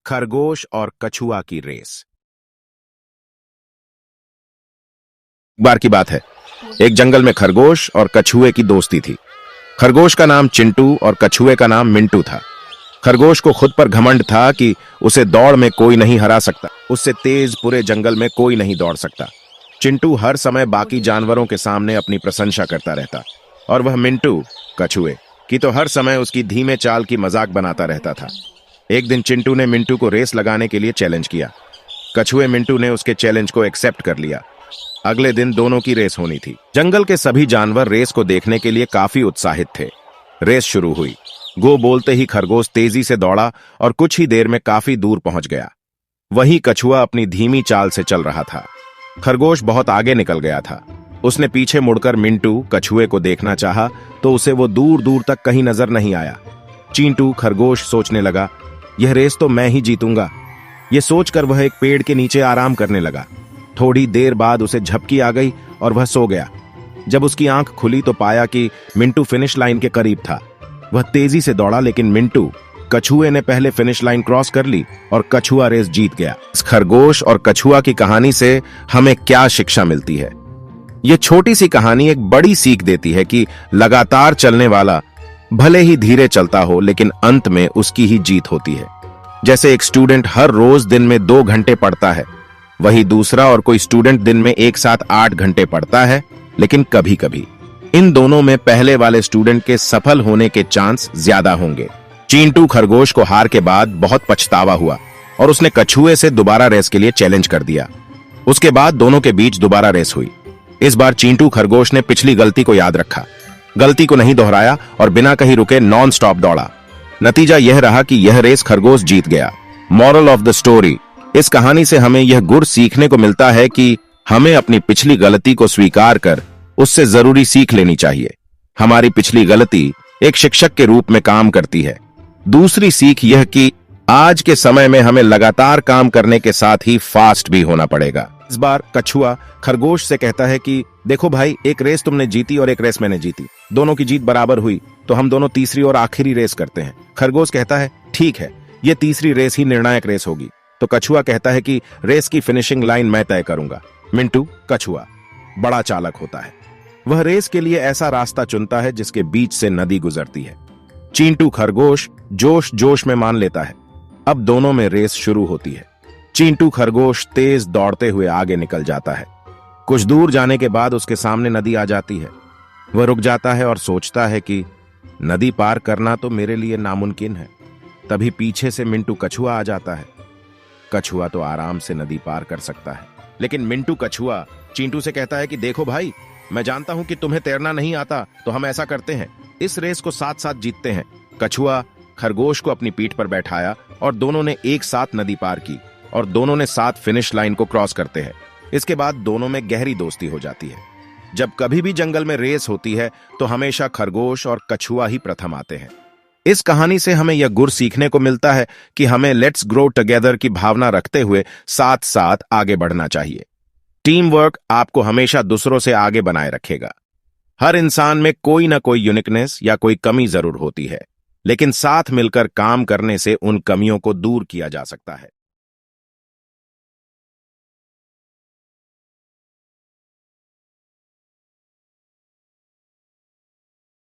खरगोश और कछुआ की रेस। बार की बात है, एक जंगल में खरगोश और कछुए की दोस्ती थी। खरगोश का नाम चिंटू और कछुए का नाम मिंटू था। खरगोश को खुद पर घमंड था कि उसे दौड़ में कोई नहीं हरा सकता, उससे तेज पूरे जंगल में कोई नहीं दौड़ सकता। चिंटू हर समय बाकी जानवरों के सामने अपनी प्रशंसा करता रहता और वह मिंटू कछुए की तो हर समय उसकी धीमे चाल की मजाक बनाता रहता था। एक दिन चिंटू ने मिंटू को रेस लगाने के लिए चैलेंज किया। कछुए मिंटू ने उसके चैलेंज को एक्सेप्ट कर लिया। अगले दिन दोनों की रेस होनी थी। जंगल के सभी जानवर रेस को देखने के लिए काफी उत्साहित थे। रेस शुरू हुई। गो बोलते ही खरगोश तेजी से दौड़ा और कुछ ही देर में काफी दूर पहुंच गया। वहीं कछुआ अपनी धीमी चाल से चल रहा था। खरगोश बहुत आगे निकल गया था। उसने पीछे मुड़कर मिंटू कछुए को देखना चाहा तो उसे वो दूर दूर तक कहीं नजर नहीं आया। चिंटू खरगोश सोचने लगा, यह रेस तो मैं ही जीतूंगा। यह सोचकर वह एक पेड़ के नीचे आराम करने लगा। थोड़ी देर बाद उसे झपकी आ गई और वह सो गया। जब उसकी आंख खुली तो पाया कि मिंटू फिनिश लाइन के करीब था। वह तेजी से दौड़ा, लेकिन मिंटू कछुए ने पहले फिनिश लाइन क्रॉस कर ली और कछुआ रेस जीत गया। इस खरगोश और कछुआ की कहानी से हमें क्या शिक्षा मिलती है? यह छोटी सी कहानी एक बड़ी सीख देती है कि लगातार चलने वाला भले ही धीरे चलता हो, लेकिन अंत में उसकी ही जीत होती है। जैसे एक स्टूडेंट हर रोज दिन में 2 घंटे पढ़ता है, वही दूसरा और कोई स्टूडेंट दिन में एक साथ 8 घंटे पढ़ता है, लेकिन कभी कभी इन दोनों में पहले वाले स्टूडेंट के सफल होने के चांस ज्यादा होंगे। चिंटू खरगोश को हार के बाद बहुत पछतावा हुआ और उसने कछुए से दोबारा रेस के लिए चैलेंज कर दिया। उसके बाद दोनों के बीच दोबारा रेस हुई। इस बार चिंटू खरगोश ने पिछली गलती को याद रखा, गलती को नहीं दोहराया और बिना कहीं रुके नॉन स्टॉप दौड़ा। नतीजा यह रहा कि यह रेस खरगोश जीत गया। मॉरल ऑफ द स्टोरी, इस कहानी से हमें यह गुर सीखने को मिलता है कि हमें अपनी पिछली गलती को स्वीकार कर उससे जरूरी सीख लेनी चाहिए। हमारी पिछली गलती एक शिक्षक के रूप में काम करती है। दूसरी सीख यह कि आज के समय में हमें लगातार काम करने के साथ ही फास्ट भी होना पड़ेगा। इस बार कछुआ खरगोश से कहता है कि देखो भाई, एक रेस तुमने जीती और एक रेस मैंने जीती, दोनों की जीत बराबर हुई, तो हम दोनों तीसरी और आखिरी रेस करते हैं। खरगोश कहता है ठीक है, ये तीसरी रेस ही निर्णायक रेस होगी। तो कछुआ कहता है कि रेस की फिनिशिंग लाइन मैं तय करूंगा। मिंटू कछुआ बड़ा चालाक होता है। वह रेस के लिए ऐसा रास्ता चुनता है जिसके बीच से नदी गुजरती है। चिंटू खरगोश जोश जोश में मान लेता है। अब दोनों में रेस शुरू होती है। चिंटू खरगोश तेज दौड़ते हुए आगे निकल जाता है। कुछ दूर जाने के बाद उसके सामने नदी आ जाती है। वह रुक जाता है और सोचता है कि नदी पार करना तो मेरे लिए नामुमकिन है। तभी पीछे से मिंटू कछुआ आ जाता है। कछुआ तो आराम से नदी पार कर सकता है, लेकिन मिंटू कछुआ चिंटू से कहता है कि देखो भाई, मैं जानता हूं कि तुम्हें तैरना नहीं आता, तो हम ऐसा करते हैं, इस रेस को साथ साथ जीतते हैं। कछुआ खरगोश को अपनी पीठ पर बैठाया और दोनों ने एक साथ नदी पार की और दोनों ने साथ फिनिश लाइन को क्रॉस करते हैं। इसके बाद दोनों में गहरी दोस्ती हो जाती है। जब कभी भी जंगल में रेस होती है तो हमेशा खरगोश और कछुआ ही प्रथम आते हैं। इस कहानी से हमें यह गुर सीखने को मिलता है कि हमें लेट्स ग्रो टुगेदर की भावना रखते हुए साथ साथ आगे बढ़ना चाहिए। टीम वर्क आपको हमेशा दूसरों से आगे बनाए रखेगा। हर इंसान में कोई ना कोई यूनिकनेस या कोई कमी जरूर होती है, लेकिन साथ मिलकर काम करने से उन कमियों को दूर किया जा सकता है।